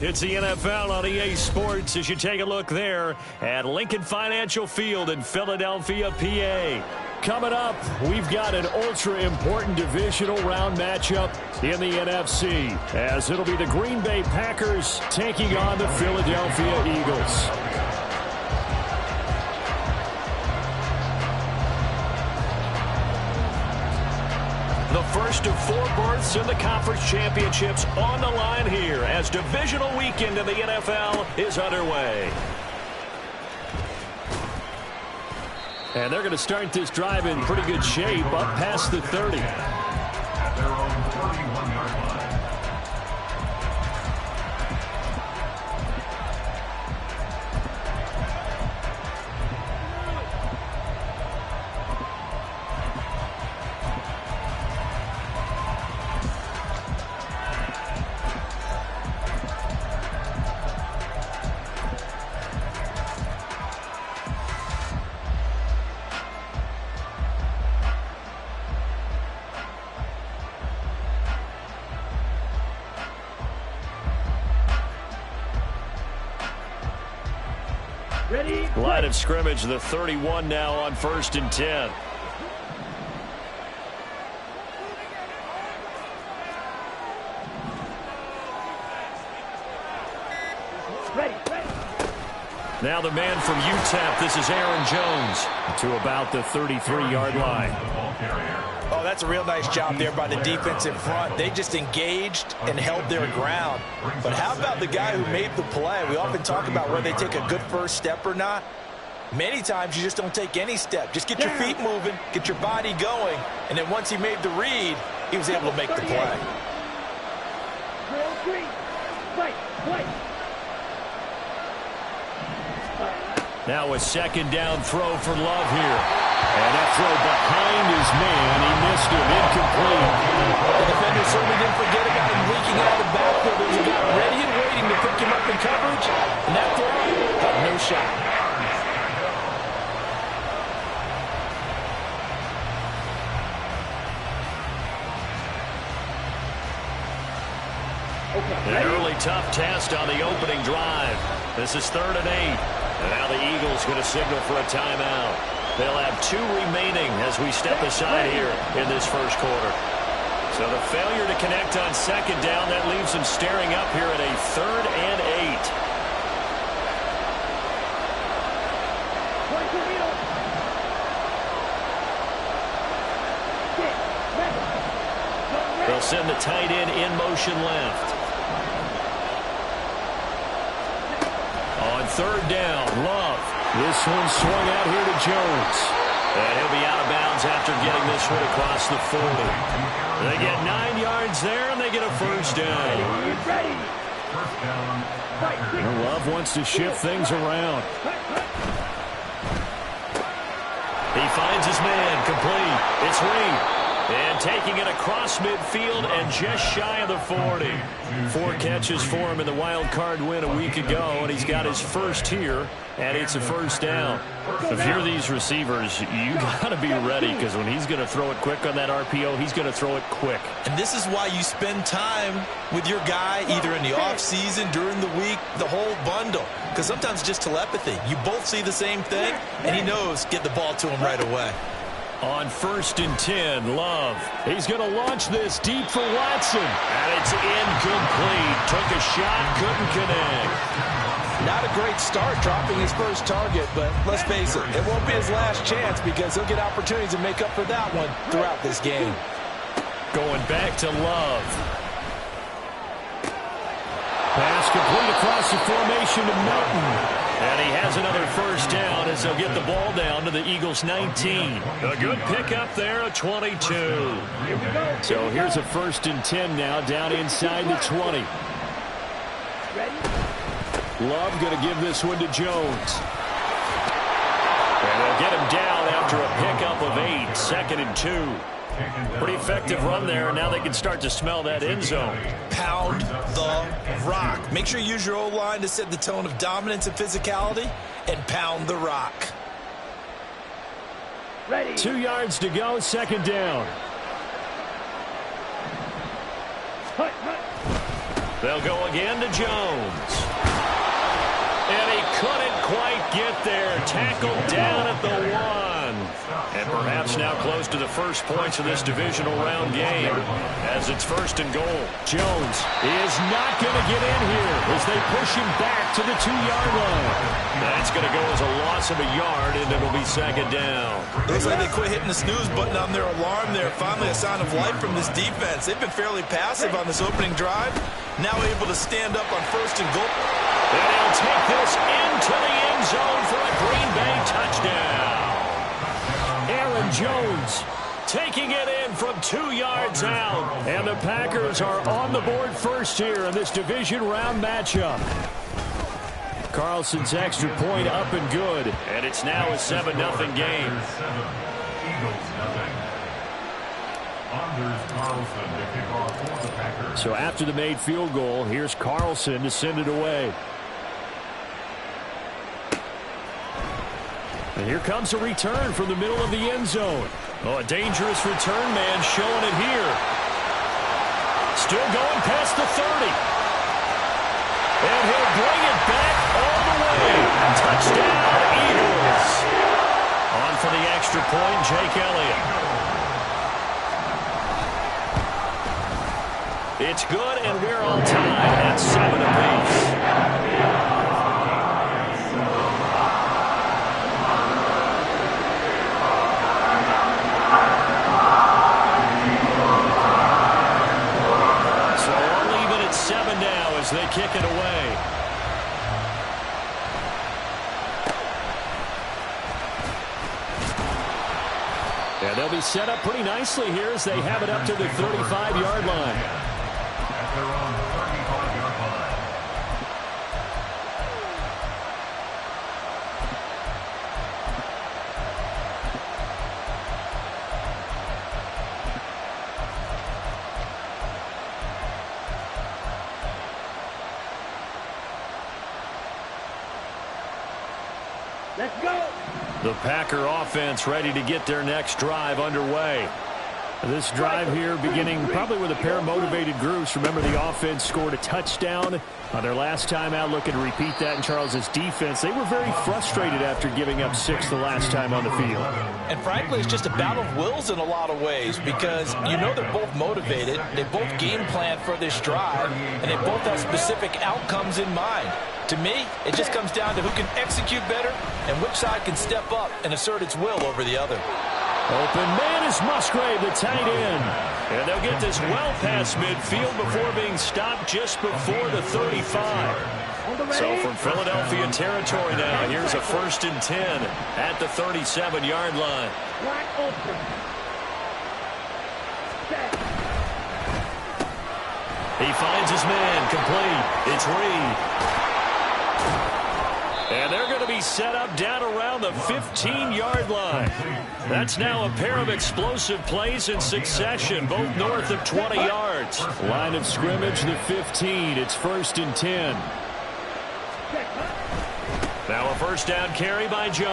It's the NFL on EA Sports as you take a look there at Lincoln Financial Field in Philadelphia, PA. Coming up, we've got an ultra-important divisional round matchup in the NFC, as it'll be the Green Bay Packers taking on the Philadelphia Eagles. The first of 4 berths in the conference championships on the line here as divisional weekend in the NFL is underway. And they're going to start this drive in pretty good shape up past the 30. At their own 31-yard line. Line of scrimmage, the 31 now on 1st and 10. Now the man from UTEP, this is Aaron Jones, to about the 33-yard line. Oh, that's a real nice job there by the defensive front. They just engaged and held their ground. But how about the guy who made the play? We often talk about whether they take a good first step or not. Many times you just don't take any step. Just get your feet moving, get your body going, and then once he made the read, he was able to make the play. Now a second down throw for Love here. And that throw behind his man. He missed him. Incomplete. The defender certainly didn't forget about him leaking out of the backfield. There was a guy ready and waiting to pick him up in coverage. And that throw got no shot. An early tough test on the opening drive. This is 3rd and 8. And now the Eagles going to signal for a timeout. They'll have 2 remaining as we step aside here in this first quarter. So the failure to connect on 2nd down, that leaves them staring up here at a 3rd and 8. They'll send the tight end in motion left. On 3rd down, Love. This one swung out here to Jones. And he'll be out of bounds after getting this one across the 40. They get 9 yards there, and they get a first down. And Love wants to shift things around. He finds his man, complete. It's Reed. And taking it across midfield and just shy of the 40. 4 catches for him in the wild card win a week ago, and he's got his first here, and it's a first down. If you're these receivers, you got to be ready, because when he's going to throw it quick on that RPO, he's going to throw it quick. And this is why you spend time with your guy, either in the offseason, during the week, the whole bundle. Because sometimes just telepathy. You both see the same thing, and he knows get the ball to him right away. On 1st and 10, Love. He's going to launch this deep for Watson. And it's incomplete. Took a shot, couldn't connect. Not a great start dropping his first target, but let's face it, it won't be his last chance because he'll get opportunities to make up for that one throughout this game. Going back to Love. Pass complete across the formation to Melton. And he has another first down as they'll get the ball down to the Eagles' 19. A good pickup there, a 22. So here's a 1st and 10 now, down inside the 20. Love going to give this one to Jones. And they'll get him down after a pickup of 8, 2nd and 2. Pretty effective run there, and now they can start to smell that end zone. Pound the rock. Make sure you use your O-line to set the tone of dominance and physicality, and pound the rock. 2 yards to go, 2nd down. They'll go again to Jones. And he couldn't quite get there. Tackled down at the 1. And perhaps now close to the first points of this divisional round game as it's 1st and goal. Jones is not going to get in here as they push him back to the 2-yard line. That's going to go as a loss of a yard, and it'll be 2nd down. Looks like they quit hitting the snooze button on their alarm there. Finally a sign of life from this defense. They've been fairly passive on this opening drive. Now able to stand up on 1st and goal. And he'll take this into the end zone for a Green Bay touchdown. Aaron Jones taking it in from 2 yards out. And the Packers are on the board first here in this division round matchup. Carlson's extra point up and good. And it's now a 7-0 game. So after the made field goal, here's Carlson to send it away. And here comes a return from the middle of the end zone. Oh, a dangerous return man showing it here. Still going past the 30. And he'll bring it back all the way. Touchdown, Eagles. On for the extra point, Jake Elliott. It's good, and we're all tied at 7 apiece. As they kick it away. And they'll be set up pretty nicely here as they have it up to the 35-yard line. At their own 35-yard line. Let's go. The Packer offense ready to get their next drive underway. This drive here beginning probably with a pair of motivated groups. Remember, the offense scored a touchdown on their last time out. Looking to repeat that in Charles's defense. They were very frustrated after giving up 6 the last time on the field. And frankly, it's just a battle of wills in a lot of ways because you know they're both motivated. They both game plan for this drive, and they both have specific outcomes in mind. To me, it just comes down to who can execute better and which side can step up and assert its will over the other. Open man is Musgrave, the tight end. And they'll get this well past midfield before being stopped just before the 35. So from Philadelphia territory now, here's a 1st and 10 at the 37-yard line. He finds his man complete. It's Reed. And they're going to be set up down around the 15-yard line. That's now a pair of explosive plays in succession, both north of 20 yards. Line of scrimmage, the 15. It's 1st and 10. Now a first down carry by Jones.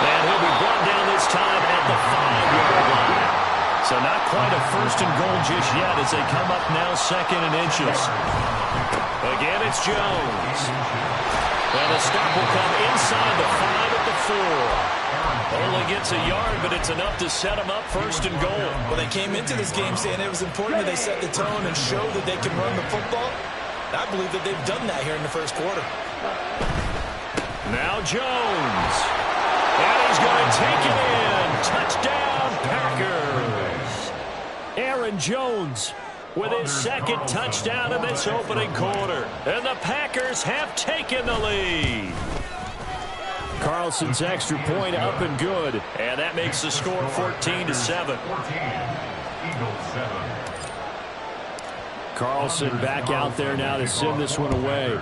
And he'll be brought down this time at the 5-yard line. So not quite a 1st and goal just yet as they come up now 2nd and inches. Again, it's Jones. And the stop will come inside the 5 at the 4. Only gets a yard, but it's enough to set them up 1st and goal. Well, they came into this game saying it was important that they set the tone and show that they can run the football. I believe that they've done that here in the 1st quarter. Now Jones. And he's going to take it in. Touchdown, Packers. Aaron Jones with his 2nd touchdown in this opening quarter. And the Packers have taken the lead. Carlson's extra point up and good. And that makes the score 14-7. Carlson back out there now to send this one away.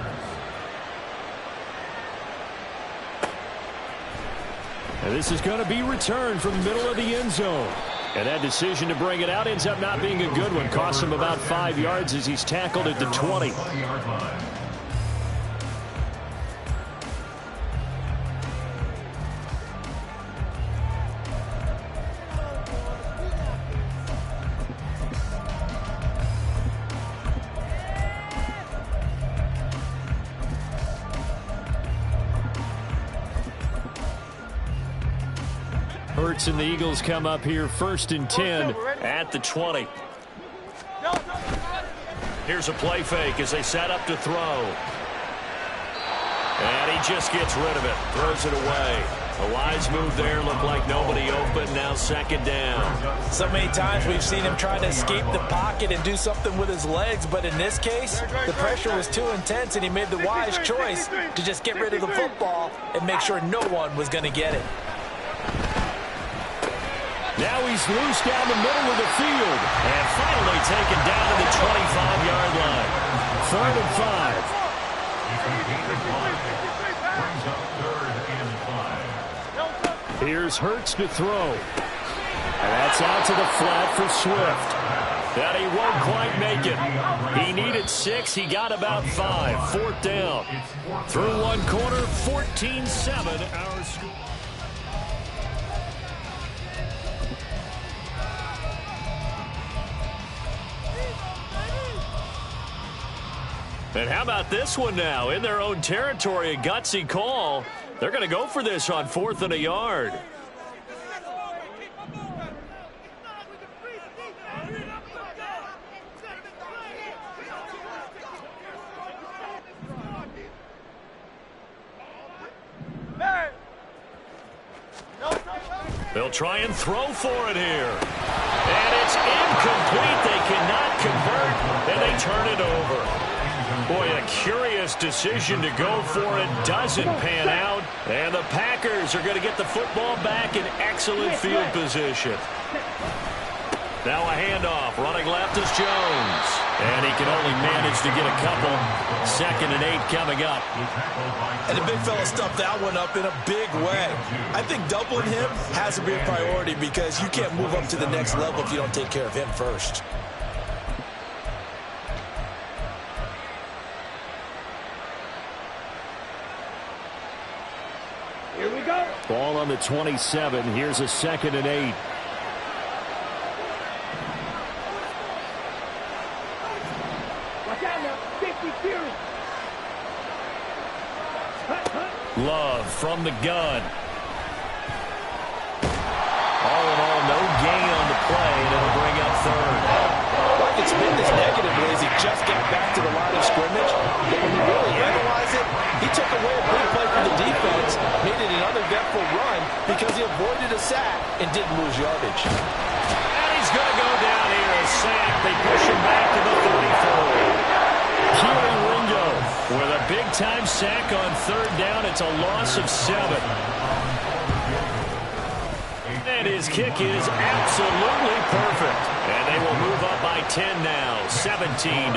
And this is going to be returned from the middle of the end zone. And that decision to bring it out ends up not being a good one. Costs him about 5 yards as he's tackled at the 20. Hurts and the Eagles come up here 1st and 10 at the 20. Here's a play fake as they set up to throw. And he just gets rid of it. Throws it away. A wise move there. Looked like nobody open. Now 2nd down. So many times we've seen him try to escape the pocket and do something with his legs. But in this case, the pressure was too intense, and he made the wise choice to just get rid of the football and make sure no one was going to get it. Now he's loose down the middle of the field. And finally taken down to the 25-yard line. 3rd and 5. Here's Hurts to throw. And that's out to the flat for Swift. And he won't quite make it. He needed 6. He got about 5. 4th down. Through one quarter, 14-7. Our score. And how about this one now? In their own territory, a gutsy call. They're going to go for this on 4th and a yard. They'll try and throw for it here. And it's incomplete. They cannot convert, and they turn it over. Boy, a curious decision to go for it. Doesn't pan out. And the Packers are going to get the football back in excellent field position. Now a handoff. Running left is Jones. And he can only manage to get a couple. 2nd and 8 coming up. And the big fella stuffed that one up in a big way. I think doubling him has to be a priority because you can't move up to the next level if you don't take care of him first. Here we go. Ball on the 27. Here's a 2nd and 8. Watch out now. 50 Fury. Love from the gun. All in all, no gain on the play, and it'll bring up 3rd. Like it's been this negatively as he just got back to the line of scrimmage. But when you really analyze it, he took away a big play from the defense, made it an uneventful run because he avoided a sack and didn't lose yardage. And he's going to go down here, a sack. They push him back to the 34. Keely Ringo with a big-time sack on 3rd down. It's a loss of 7. And his kick is absolutely perfect. And they will move up by 10 now, 17-7.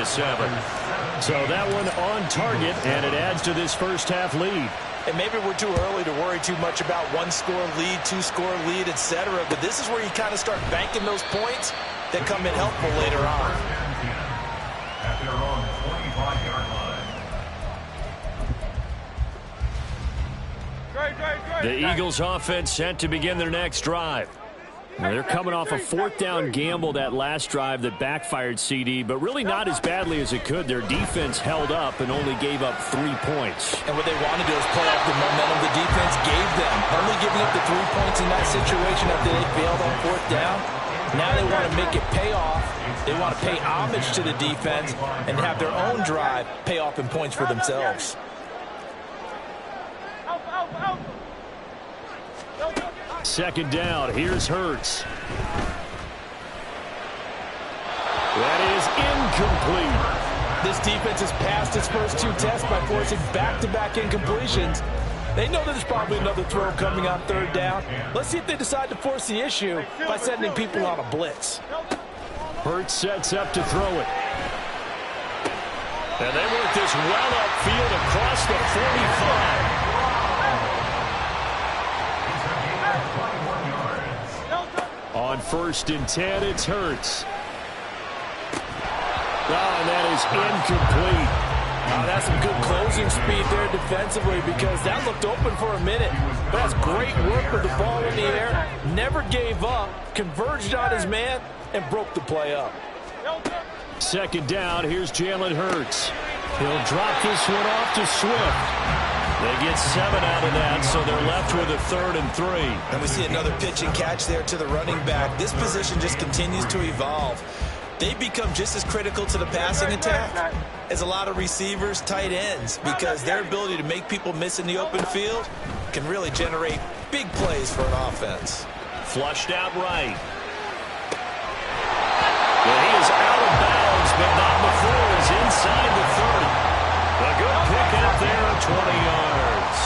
So that one on target, and it adds to this first half lead. And maybe we're too early to worry too much about one-score lead, two-score lead, etc. But this is where you kind of start banking those points that come in helpful later on. At their own 25-yard line. The Eagles offense set to begin their next drive. Now they're coming off a fourth down gamble that last drive that backfired CD, but really not as badly as it could. Their defense held up and only gave up 3 points. And what they want to do is play off the momentum the defense gave them. Only giving up the 3 points in that situation after they failed on fourth down. Now they want to make it pay off. They want to pay homage to the defense and have their own drive pay off in points for themselves. Second down, here's Hurts. That is incomplete. This defense has passed its first 2 tests by forcing back-to-back incompletions. They know there's probably another throw coming on third down. Let's see if they decide to force the issue by sending people on a blitz. Hurts sets up to throw it. And they work this well upfield across the 45. On 1st and 10, it's Hurts. And that is incomplete. That's some good closing speed there defensively because that looked open for a minute. But that's great work with the ball in the air. Never gave up, converged on his man, and broke the play up. Second down, here's Jalen Hurts. He'll drop this one off to Swift. They get 7 out of that, so they're left with a 3rd and 3. And we see another pitch and catch there to the running back. This position just continues to evolve. They become just as critical to the passing attack as a lot of receivers, tight ends, because their ability to make people miss in the open field can really generate big plays for an offense. Flushed out right. And he is out of bounds, but not before he's inside the 30. A good pick out there at 20 yards.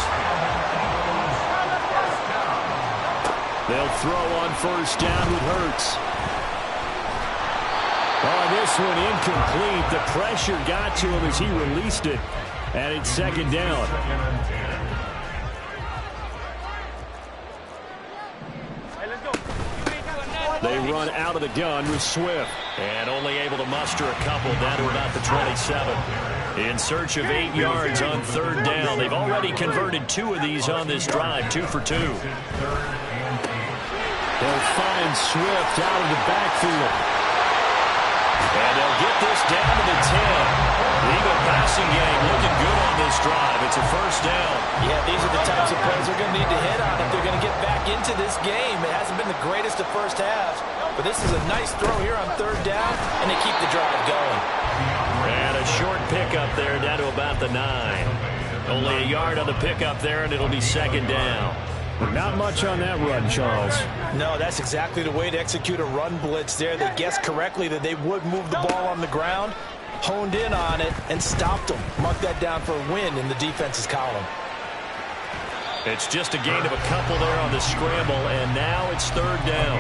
They'll throw on 1st down with Hurts. This one incomplete. The pressure got to him as he released it. And it's 2nd down. They run out of the gun with Swift. And only able to muster a couple down to about the 27. In search of 8 yards on 3rd down. They've already converted 2 of these on this drive, 2 for 2. They'll find Swift out of the backfield. And they'll get this down to the 10. The Eagle passing game looking good on this drive. It's a 1st down. Yeah, these are the types of plays they're going to need to hit on if they're going to get back into this game. It hasn't been the greatest of first halves, but this is a nice throw here on 3rd down, and they keep the drive going. And a short pickup there down to about the 9. Only a yard on the pickup there, and it'll be 2nd down. Not much on that run, Charles. No, that's exactly the way to execute a run blitz there. They guessed correctly that they would move the ball on the ground, honed in on it, and stopped them. Mark that down for a win in the defense's column. It's just a gain of a couple there on the scramble, and now it's 3rd down.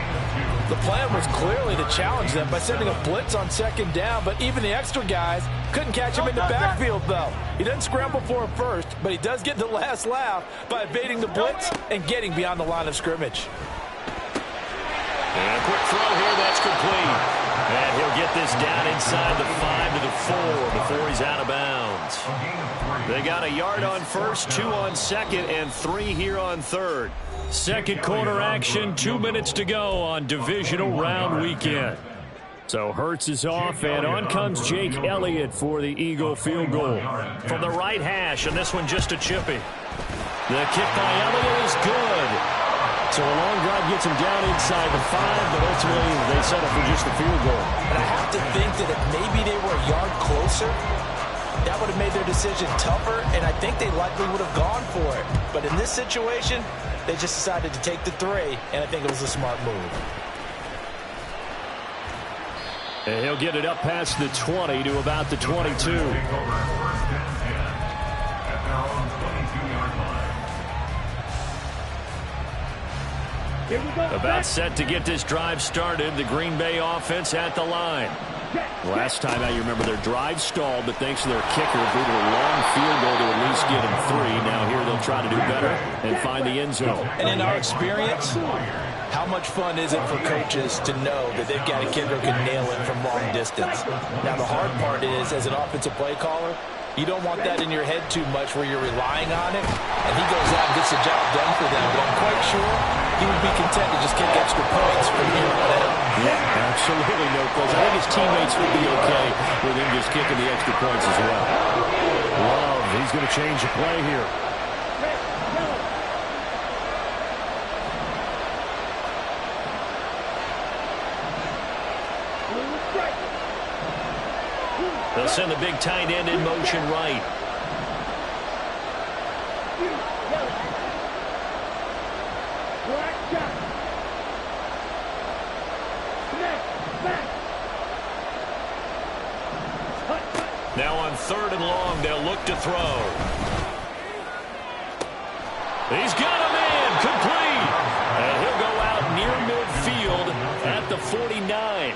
The plan was clearly to challenge them by sending a blitz on 2nd down, but even the extra guys couldn't catch him in the backfield, though. He doesn't scramble for a first, but he does get the last laugh by evading the blitz and getting beyond the line of scrimmage. And a quick throw here, that's complete. And he'll get this down inside the 5 to the 4 before he's out of bounds. They got a yard on 1st, 2 on 2nd, and 3 here on 3rd. 2nd quarter action, 2 minutes to go on divisional round weekend. So Hurts is off, and on comes Jake Elliott for the Eagle field goal. From the right hash, and this one just a chippy. The kick by Elliott is good. So a long drive gets him down inside the 5, but ultimately they settle for just the field goal. And I have to think that if maybe they were a yard closer, that would have made their decision tougher, and I think they likely would have gone for it. But in this situation, they just decided to take the 3, and I think it was a smart move. And he'll get it up past the 20 to about the 22. About set to get this drive started. The Green Bay offense at the line. Last time out, you remember their drive stalled, but thanks to their kicker, booted a long field goal to at least get them 3. Now here they'll try to do better and find the end zone. And in our experience, how much fun is it for coaches to know that they've got a kid who can nail it from long distance? Now, the hard part is, as an offensive play caller, you don't want that in your head too much where you're relying on it, and he goes out and gets the job done for them. But I'm quite sure he would be content to just kick extra points from here on out. Yeah, absolutely no question. I think his teammates would be okay with him just kicking the extra points as well. Love, he's going to change the play here. They'll send the big tight end in motion right. Now on 3rd and long, they'll look to throw. He's got him in, complete. And he'll go out near midfield at the 49.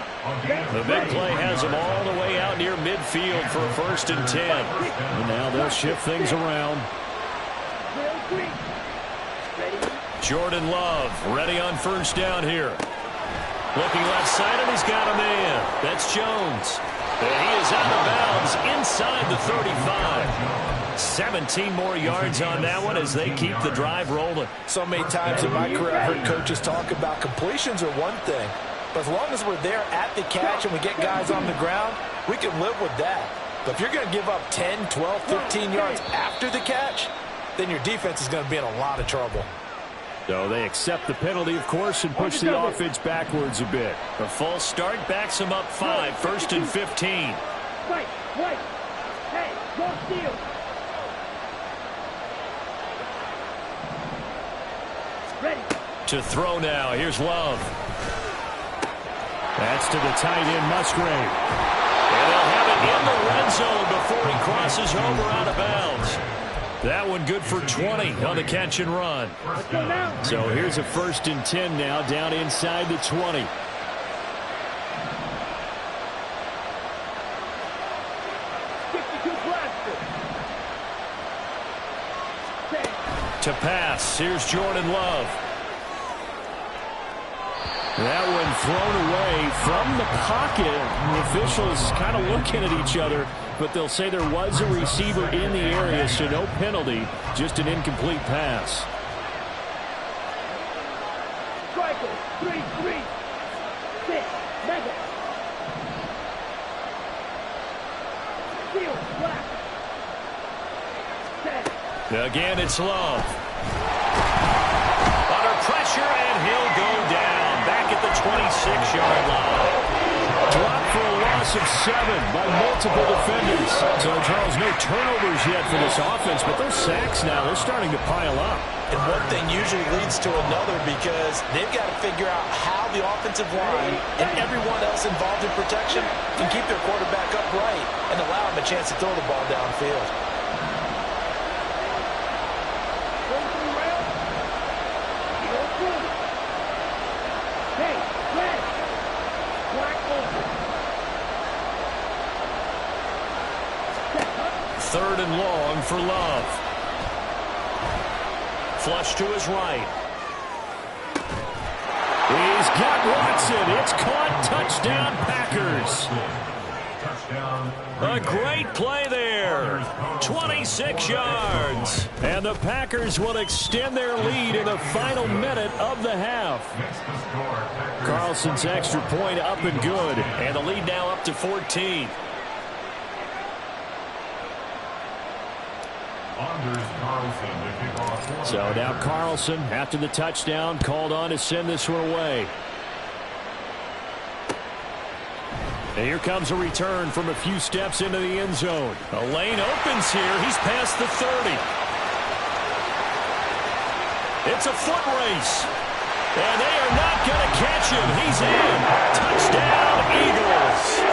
The big play has him all the way out near midfield for a 1st and 10. And now they'll shift things around. Jordan Love ready on 1st down here. Looking left side, and he's got him in. That's Jones. And he is out of bounds inside the 35. 17 more yards on that one as they keep the drive rolling. So many times in my career, I've heard coaches talk about completions are one thing, but as long as we're there at the catch and we get guys on the ground, we can live with that. But if you're going to give up 10, 12, 15 yards after the catch, then your defense is going to be in a lot of trouble. So they accept the penalty, of course, and push the offense backwards a bit. A false start backs them up 5, 1st and 15. Wait. Hey, go steal. Ready. To throw now. Here's Love. That's to the tight end, Musgrave. And they'll have it in the red zone before he crosses over out of bounds. That one good for 20 on the catch and run. So here's a 1st and 10 now down inside the 20. To pass, here's Jordan Love. That one thrown away from the pocket. The officials kind of looking at each other, but they'll say there was a receiver in the area, so no penalty, just an incomplete pass. Striker, 3-3. 6, mega. Steal, black. Again, it's Love. Under pressure, and he'll go down. Back at the 26-yard line. Dropped for a loss of 7 by multiple defenders. So, Charles, no turnovers yet for this offense, but those sacks now, they're starting to pile up. And one thing usually leads to another because they've got to figure out how the offensive line and everyone else involved in protection can keep their quarterback upright and allow him a chance to throw the ball downfield. Third and long for Love. Flush to his right. He's got Watson. It's caught. Touchdown, Packers. A great play there. 26 yards. And the Packers will extend their lead in the final minute of the half. Carlson's extra point up and good. And the lead now up to 14. So now Carlson, after the touchdown, called on to send this one away. And here comes a return from a few steps into the end zone. A lane opens here. He's past the 30. It's a foot race. And they are not going to catch him. He's in. Touchdown, Eagles.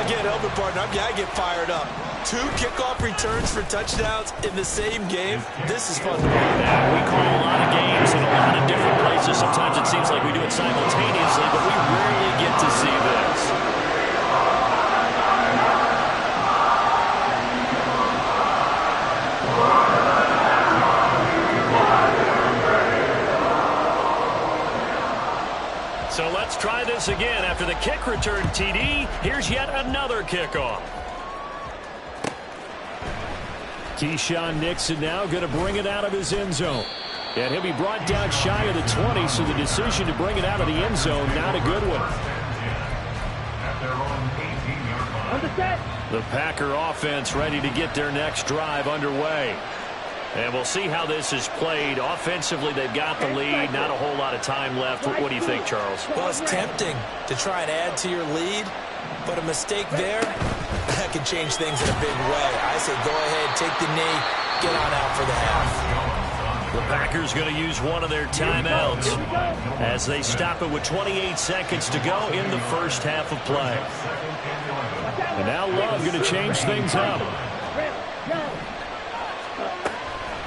Again, help me, partner. I get fired up. 2 kickoff returns for touchdowns in the same game. This is fun to watch. Yeah, we call a lot of games in a lot of different places. Sometimes it seems like we do it simultaneously, but we rarely get to see this. Let's try this again. After the kick return TD, here's yet another kickoff. Keyshawn Nixon now going to bring it out of his end zone. And he'll be brought down shy of the 20, so the decision to bring it out of the end zone, not a good one. The Packer offense ready to get their next drive underway. And we'll see how this is played. Offensively, they've got the lead. Not a whole lot of time left. What do you think, Charles? Well, it's tempting to try and add to your lead, but a mistake there, that can change things in a big way. I say go ahead, take the knee, get on out for the half. The Packers going to use one of their timeouts as they stop it with 28 seconds to go in the first half of play. And now Love going to change things up.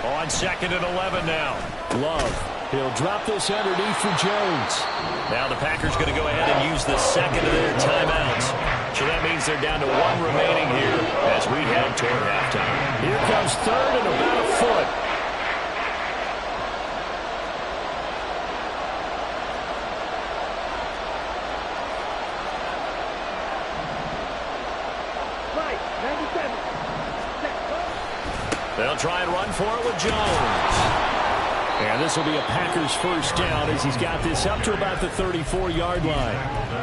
On 2nd and 11 now. Love. He'll drop this underneath for Jones. Now the Packers going to go ahead and use the second of their timeouts. So that means they're down to one remaining here as we head toward halftime. Here comes 3rd and about a foot. They'll try and run for it with Jones. And this will be a Packers first down as he's got this up to about the 34-yard line.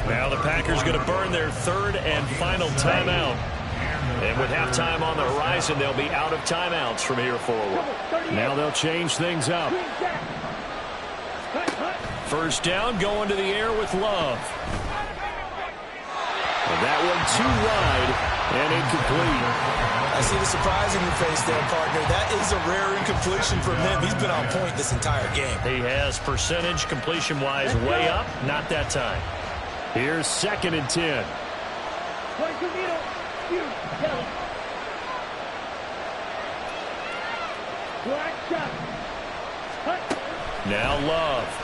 Now the Packers going to burn their 3rd and final timeout. And with halftime on the horizon, they'll be out of timeouts from here forward. Now they'll change things up. First down going to the air with Love. And that one too wide and incomplete. I see the surprise in your face there, partner. That is a rare incompletion from him. He's been on point this entire game. He has percentage completion-wise way up. Not that time. Here's 2nd and 10. Now Love.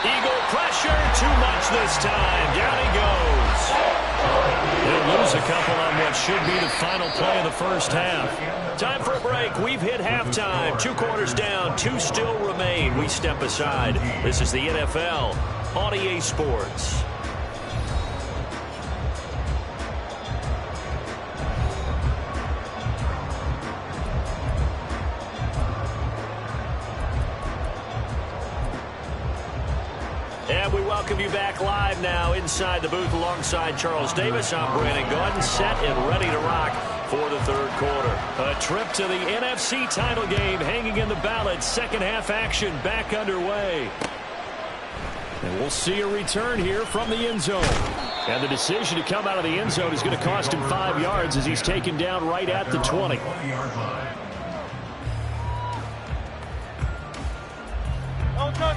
Eagle pressure, too much this time. Down he goes. He'll lose a couple on what should be the final play of the first half. Time for a break. We've hit halftime. 2 quarters down, 2 still remain. We step aside. This is the NFL on EA Sports. And we welcome you back live now inside the booth alongside Charles Davis. I'm Brandon Gaudin, set and ready to rock for the 3rd quarter. A trip to the NFC title game hanging in the balance. Second half action back underway. And we'll see a return here from the end zone. And the decision to come out of the end zone is going to cost him 5 yards as he's taken down right at the 20.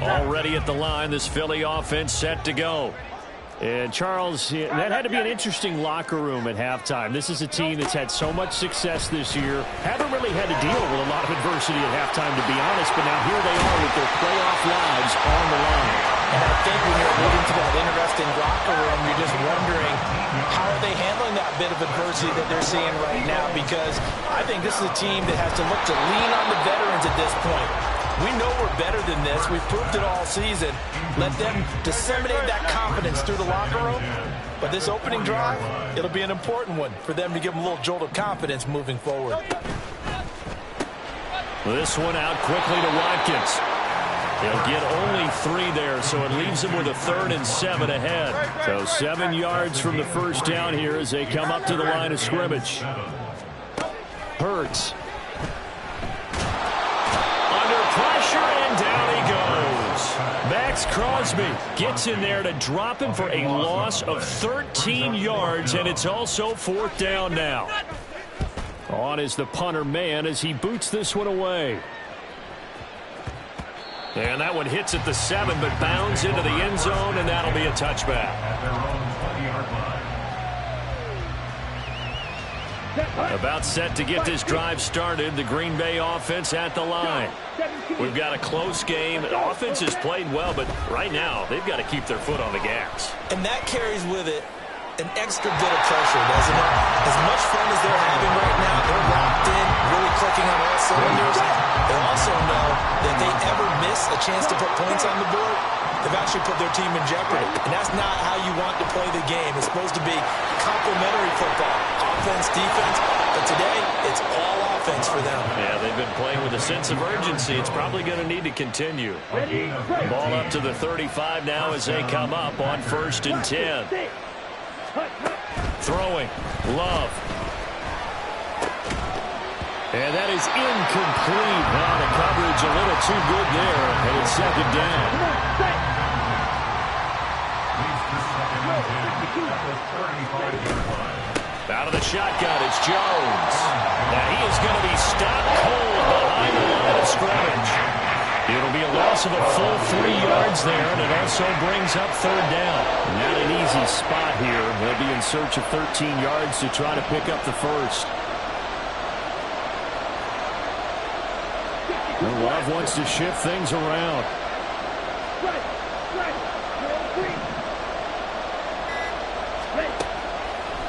Already at the line, this Philly offense set to go. And Charles, that had to be an interesting locker room at halftime. This is a team that's had so much success this year. Haven't really had to deal with a lot of adversity at halftime, to be honest. But now here they are with their playoff lives on the line. And I think when you're moving to that interesting locker room, you're just wondering how are they handling that bit of adversity that they're seeing right now. Because I think this is a team that has to look to lean on the veterans at this point. We know we're better than this. We've proved it all season. Let them disseminate that confidence through the locker room. But this opening drive, it'll be an important one for them to give them a little jolt of confidence moving forward. This one out quickly to Watkins. He'll get only 3 there, so it leaves him with a 3rd and 7 ahead. So 7 yards from the first down here as they come up to the line of scrimmage. Hurts. Pressure, and down he goes. Max Crosby gets in there to drop him for a loss of 13 yards, and it's also 4th down now. On is the punter man as he boots this one away. And that one hits at the 7, but bounds into the end zone, and that'll be a touchback. About set to get this drive started. The Green Bay offense at the line. We've got a close game. The offense has played well, but right now they've got to keep their foot on the gas. And that carries with it an extra bit of pressure, doesn't it? As much fun as they're having right now, they're locked in, really clicking on all cylinders. They also know miss a chance to put points on the board, they've actually put their team in jeopardy. And that's not how you want to play the game. It's supposed to be complementary football, offense, defense. But today, it's all offense for them. Yeah, they've been playing with a sense of urgency. It's probably going to need to continue. Ball up to the 35 now as they come up on 1st and 10. Throwing. Love. And that is incomplete. Now the coverage a little too good there, and it's 2nd down. Out of the shotgun, it's Jones. Now he is going to be stopped cold behind the line of scrimmage. It'll be a loss of a full 3 yards there, and it also brings up 3rd down. Not an easy spot here. They'll be in search of 13 yards to try to pick up the first. Love wants to shift things around.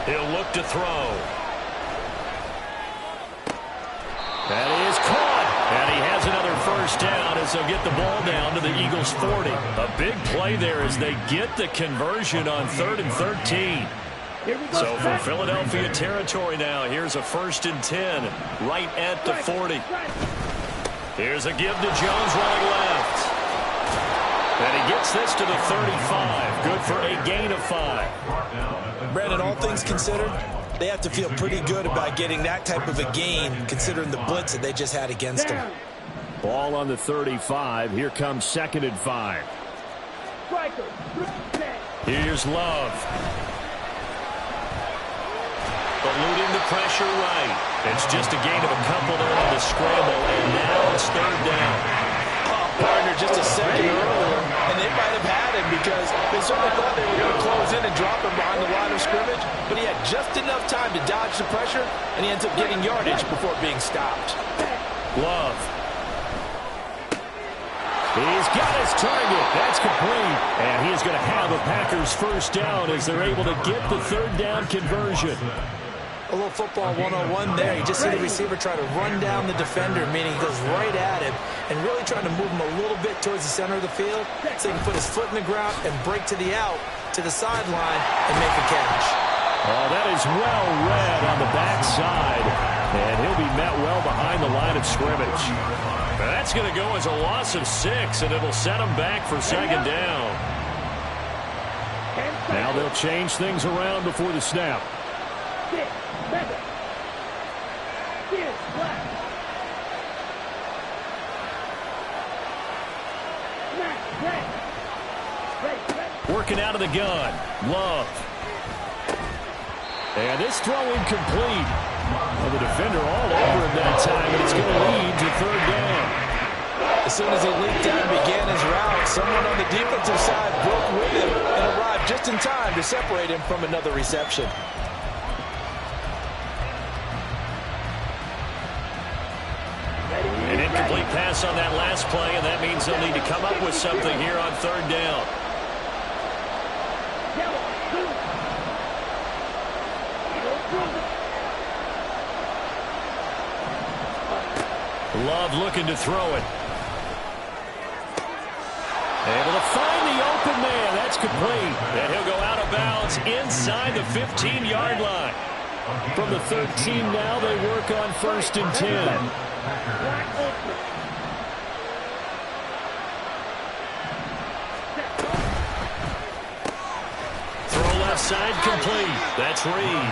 He'll look to throw. That is caught. And he has another 1st down as they'll get the ball down to the Eagles' 40. A big play there as they get the conversion on 3rd and 13. So for Philadelphia territory now, here's a 1st and 10 right at the 40. Here's a give to Jones running left. And he gets this to the 35. Good for a gain of 5. Brandon, all things considered, they have to feel pretty good about getting that type of a gain considering the blitz that they just had against them. Ball on the 35. Here comes 2nd and 5. Here's Love. Eluding the pressure right. It's just a gain of a couple there on the scramble, and now it's 3rd down. Partner just a second earlier, and they might have had him because they certainly thought they were going to close in and drop him behind the line of scrimmage, but he had just enough time to dodge the pressure, and he ends up getting yardage before being stopped. Love. He's got his target. That's complete. And he's going to have a Packers 1st down as they're able to get the 3rd down conversion. A little football 101 there. You just see the receiver try to run down the defender, meaning he goes right at him and really trying to move him a little bit towards the center of the field so he can put his foot in the ground and break to the out, to the sideline, and make a catch. Oh, that is well read on the backside. And he'll be met well behind the line of scrimmage. That's going to go as a loss of 6, and it'll set him back for 2nd down. Now they'll change things around before the snap. Working out of the gun. Love. And this throw incomplete. Well, the defender all over him that time, and it's going to lead to 3rd down. As soon as he leaped down and began his route, someone on the defensive side broke with him and arrived just in time to separate him from another reception. An incomplete pass on that last play, and that means they'll need to come up with something here on 3rd down. Love looking to throw it. Able to find the open man. That's complete. And he'll go out of bounds inside the 15-yard line. From the 13 now, they work on 1st and 10. Throw left side complete. That's Reed.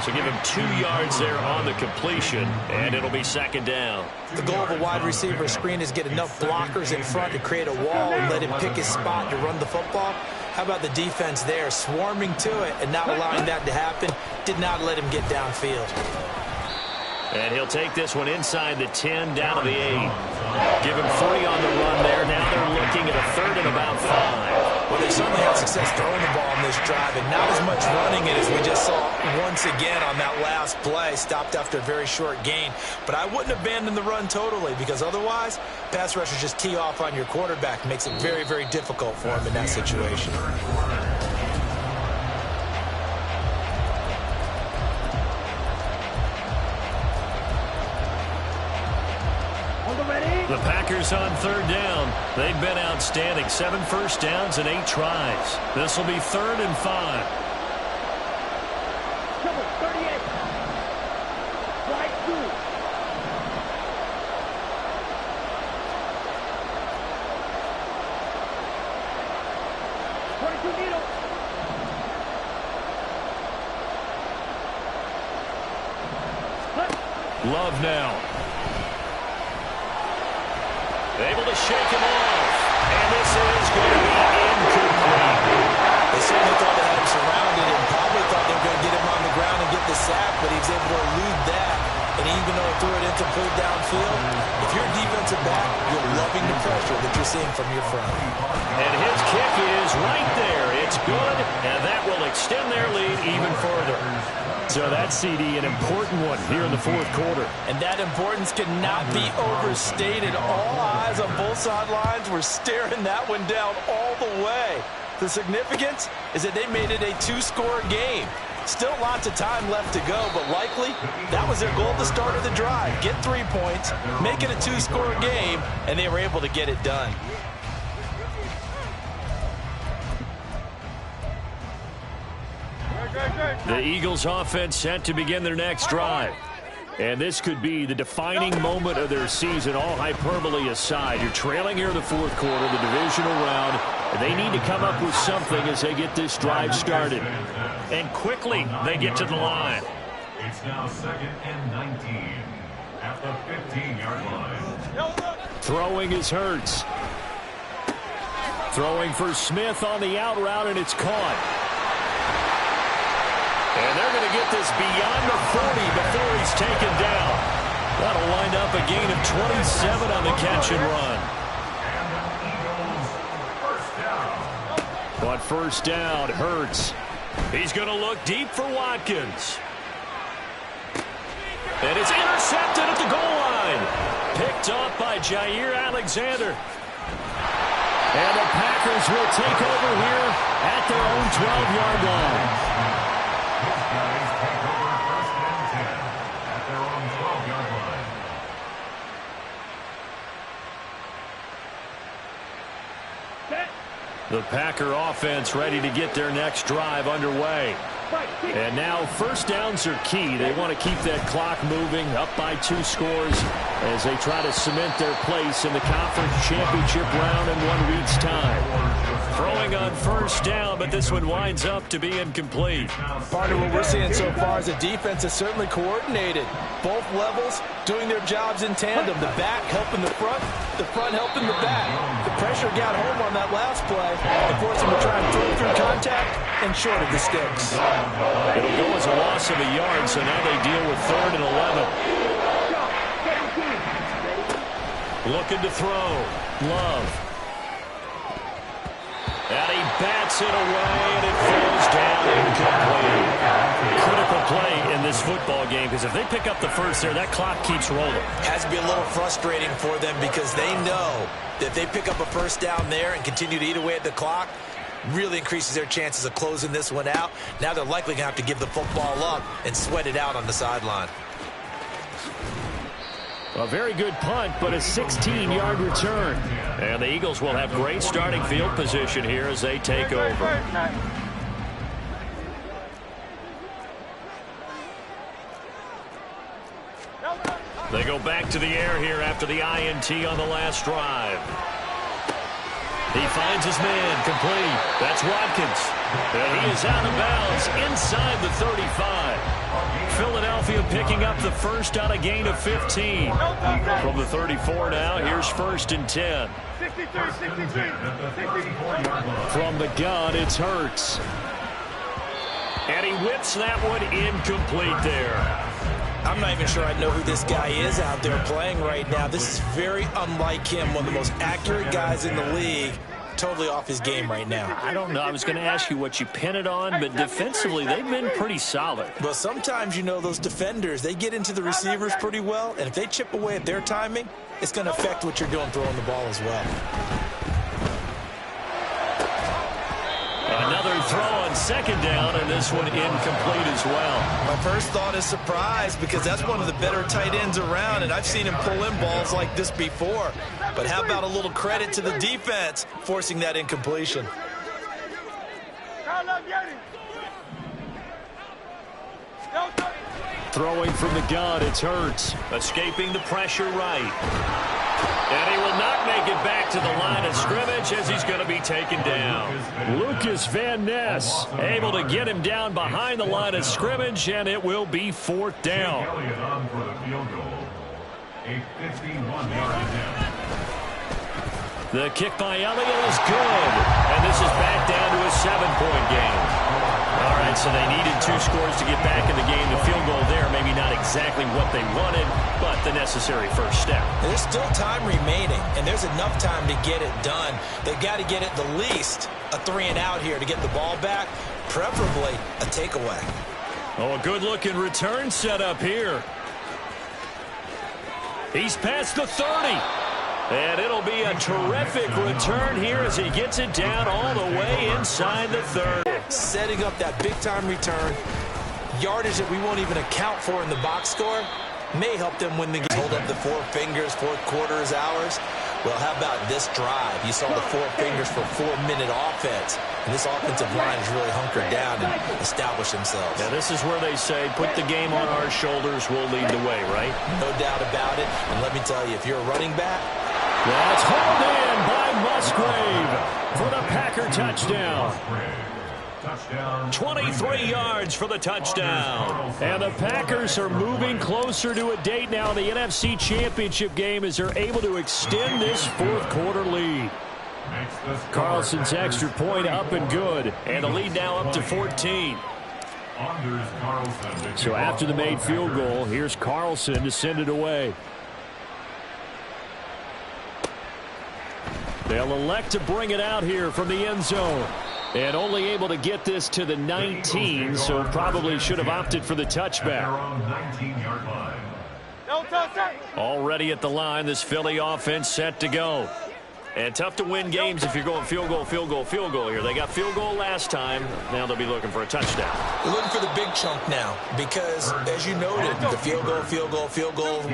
So give him 2 yards there on the completion, and it'll be 2nd down. The goal of a wide receiver screen is get enough blockers in front to create a wall and let him pick his spot to run the football. How about the defense there, swarming to it and not allowing that to happen? Did not let him get downfield. And he'll take this one inside the 10, down to the 8. Give him 3 on the run there. Now they're looking at a 3rd and about 5. Well, they certainly had success throwing the ball on this drive, and not as much running it as we just saw once again on that last play. Stopped after a very short gain. But I wouldn't abandon the run totally, because otherwise, pass rushers just tee off on your quarterback. Makes it very, very difficult for him in that situation. On the ready. The Packers on 3rd down. They've been outstanding. 7 first downs and 8 tries. This will be 3rd and 5. Come on, 38. Right through. Love now. Able to shake him off. And this is going to be incomplete. They certainly thought they had him surrounded and probably thought they were going to get him on the ground and get the sack, but he was able to elude that. And even though he threw it incomplete downfield, if you're a defensive back, you're loving the pressure that you're seeing from your front. And his kick is right there. It's good, and that will extend their lead even further. So that CD, an important one here in the 4th quarter. And that importance cannot be overstated. All eyes on both sidelines were staring that one down all the way. The significance is that they made it a 2-score game. Still lots of time left to go, but likely that was their goal at the start of the drive. Get 3 points, make it a 2-score game, and they were able to get it done. The Eagles offense set to begin their next drive. And this could be the defining moment of their season, all hyperbole aside. You're trailing here in the 4th quarter, the divisional round, and they need to come up with something as they get this drive started. And quickly, they get to the line. It's now 2nd and 19 at the 15-yard line. Throwing is Hurts. Throwing for Smith on the out route, and it's caught. And they're going to get this beyond the 40 before he's taken down. That'll wind up a gain of 27 on the catch and run. But first down, Hurts. He's going to look deep for Watkins. And it's intercepted at the goal line. Picked off by Jair Alexander. And the Packers will take over here at their own 12-yard line. The Packer offense ready to get their next drive underway. And now first downs are key. They want to keep that clock moving, up by 2 scores as they try to cement their place in the conference championship round in 1 week's time. Throwing on first down, but this one winds up to be incomplete. Partner, what we're seeing so far is the defense is certainly coordinated. Both levels doing their jobs in tandem. The back helping the front helping the back. The pressure got home on that last play and forced them to try and throw through contact and short of the sticks. It'll go as a loss of a yard, so now they deal with 3rd and 11. Looking to throw. Love. And he bats it away, and it falls down incomplete. Critical play in this football game, because if they pick up the first there, that clock keeps rolling. Has to be a little frustrating for them because they know that if they pick up a first down there and continue to eat away at the clock, really increases their chances of closing this one out. Now they're likely going to have to give the football up and sweat it out on the sideline. A very good punt, but a 16-yard return. And the Eagles will have great starting field position here as they take over. They go back to the air here after the INT on the last drive. He finds his man, complete. That's Watkins. And he is out of bounds inside the 35. Philadelphia picking up the first on a gain of 15. From the 34 now, here's 1st and 10. 63. From the gun, it's Hurts. And he whips that one incomplete there. I'm not even sure I know who this guy is out there playing right now. This is very unlike him, one of the most accurate guys in the league. Totally off his game right now. I don't know. I was going to ask you what you pin it on, but defensively, they've been pretty solid. Well, sometimes, you know, those defenders, they get into the receivers pretty well, and if they chip away at their timing, it's going to affect what you're doing throwing the ball as well. Another throw on second down, and this one incomplete as well. My first thought is surprise, because that's one of the better tight ends around, and I've seen him pull in balls like this before. But how about a little credit to the defense forcing that incompletion? Throwing from the gun, it's Hurts. Escaping the pressure right. And he will not make it back to the line of scrimmage as he's going to be taken down. Lucas Van Ness able to get him down behind the line of scrimmage, and it will be fourth down. Elliott on for the field goal. A 51-yard attempt. The kick by Elliott is good. And this is back down to a 7-point game. All right, so they needed 2 scores to get back in the game. The field goal there, maybe not exactly what they wanted, but the necessary first step. There's still time remaining, and there's enough time to get it done. They've got to get at the least a 3-and-out here to get the ball back, preferably a takeaway. Oh, a good-looking return set up here. He's past the 30. And it'll be a terrific return here as he gets it down all the way inside the 30. Setting up that big-time return, yardage that we won't even account for in the box score, may help them win the game. Hold up the 4 fingers, 4th quarter is ours. Well, how about this drive? You saw the 4 fingers for 4-minute offense. And this offensive line has really hunkered down and established themselves. Now, this is where they say, put the game on our shoulders, we'll lead the way, right? No doubt about it. And let me tell you, if you're a running back, that's hauled in by Musgrave for the Packer touchdown. 23 yards for the touchdown. And the Packers are moving closer to a date now in the NFC Championship game as they're able to extend this 4th quarter lead. Carlson's extra point up and good. And the lead now up to 14. So after the made field goal, here's Carlson to send it away. They'll elect to bring it out here from the end zone. And only able to get this to the 19, so probably should have opted for the touchback. Already at the line, this Philly offense set to go. And tough to win games if you're going field goal, field goal, field goal here. They got field goal last time. Now they'll be looking for a touchdown. We're looking for the big chunk now because, as you noted, the field goal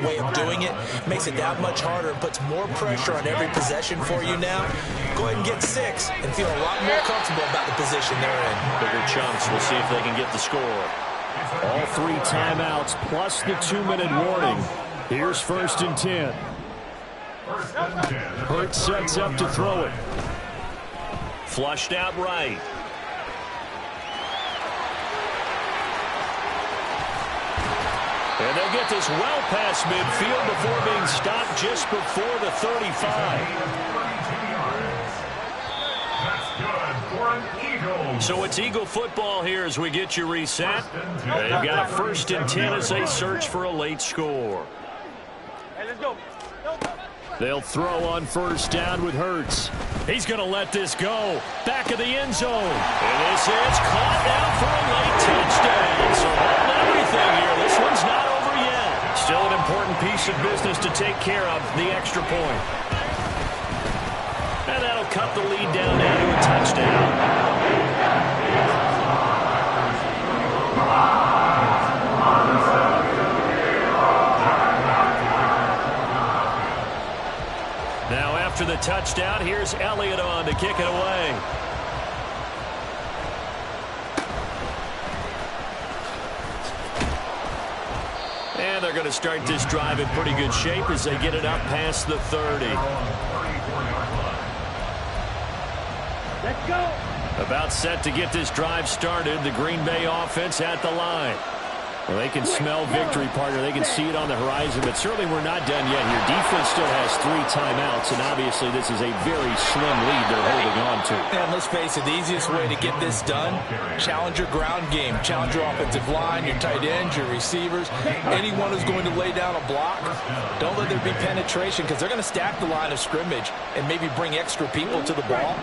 way of doing it makes it that much harder and puts more pressure on every possession for you now. Go ahead and get 6 and feel a lot more comfortable about the position they're in. Bigger chunks. We'll see if they can get the score. All 3 timeouts plus the 2-minute warning. Here's 1st and 10. Hurts sets up to throw it. Flushed out right. And they'll get this well past midfield before being stopped just before the 35. So it's Eagle football here as we get you reset. They've got a 1st and 10 as they search for a late score. Hey, let's go. They'll throw on 1st down with Hurts. He's going to let this go. Back of the end zone. And this is caught down for a late touchdown. So holding everything here. This one's not over yet. Still an important piece of business to take care of, the extra point. And that'll cut the lead down now to a touchdown. Now after the touchdown, here's Elliott on to kick it away. And they're going to start this drive in pretty good shape as they get it up past the 30. Let's go. About set to get this drive started. The Green Bay offense at the line. Well, they can smell victory, partner. They can see it on the horizon, but certainly we're not done yet here. Defense still has 3 timeouts, and obviously this is a very slim lead they're holding on to. And let's face it, the easiest way to get this done, challenge your ground game. Challenge your offensive line, your tight ends, your receivers, anyone who's going to lay down a block. Don't let there be penetration because they're going to stack the line of scrimmage and maybe bring extra people to the ball.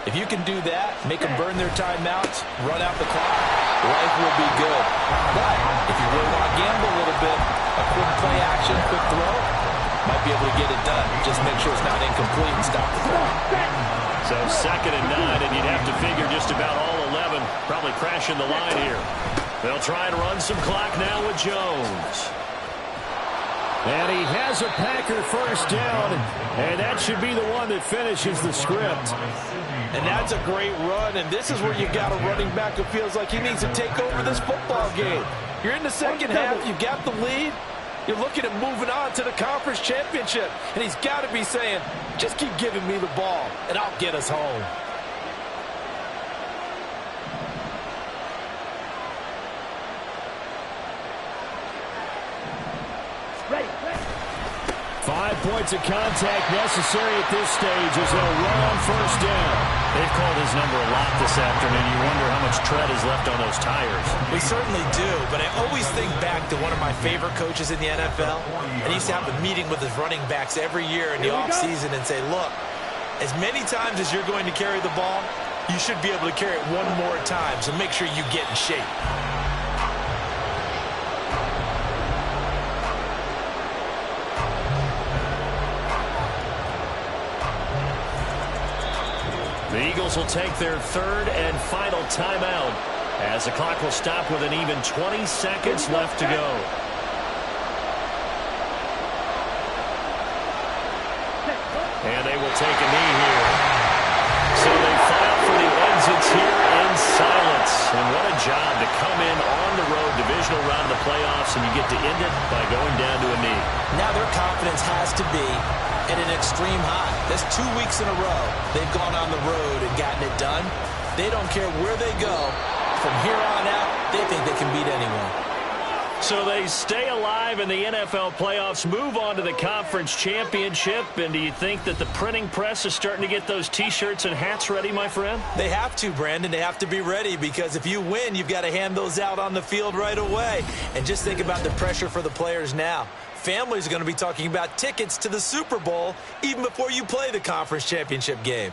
If you can do that, make them burn their timeouts, run out the clock, life will be good. But if you really want to gamble a little bit, a quick play action, quick throw, might be able to get it done. Just make sure it's not incomplete and stop the clock. So 2nd and 9, and you'd have to figure just about all 11 probably crashing the line here. They'll try and run some clock now with Jones. And he has a Packer first down, and that should be the one that finishes the script. And that's a great run, and this is where you got a running back who feels like he needs to take over this football game. You're in the second half, you got the lead, you're looking at moving on to the conference championship, and he's got to be saying, just keep giving me the ball, and I'll get us home. Ready. 5 points of contact necessary at this stage as they'll run on first down. They've called his number a lot this afternoon. You wonder how much tread is left on those tires. We certainly do, but I always think back to one of my favorite coaches in the NFL, and he used to have a meeting with his running backs every year in the offseason and say, look, as many times as you're going to carry the ball, you should be able to carry it one more time, so make sure you get in shape. The Eagles will take their 3rd and final timeout as the clock will stop with an even 20 seconds left to go. And they will take a knee here. So they file for the exits here in silence. And what a job to come in on the road, divisional round of the playoffs, and you get to end it by going down to a knee. Now their confidence has to be at an extreme high. That's 2 weeks in a row. They've gone on the road and gotten it done. They don't care where they go. From here on out, they think they can beat anyone. So they stay alive in the NFL playoffs, move on to the conference championship. And do you think that the printing press is starting to get those T-shirts and hats ready, my friend? They have to, Brandon. They have to be ready because if you win, you've got to hand those out on the field right away. And just think about the pressure for the players now. Families are going to be talking about tickets to the Super Bowl even before you play the conference championship game.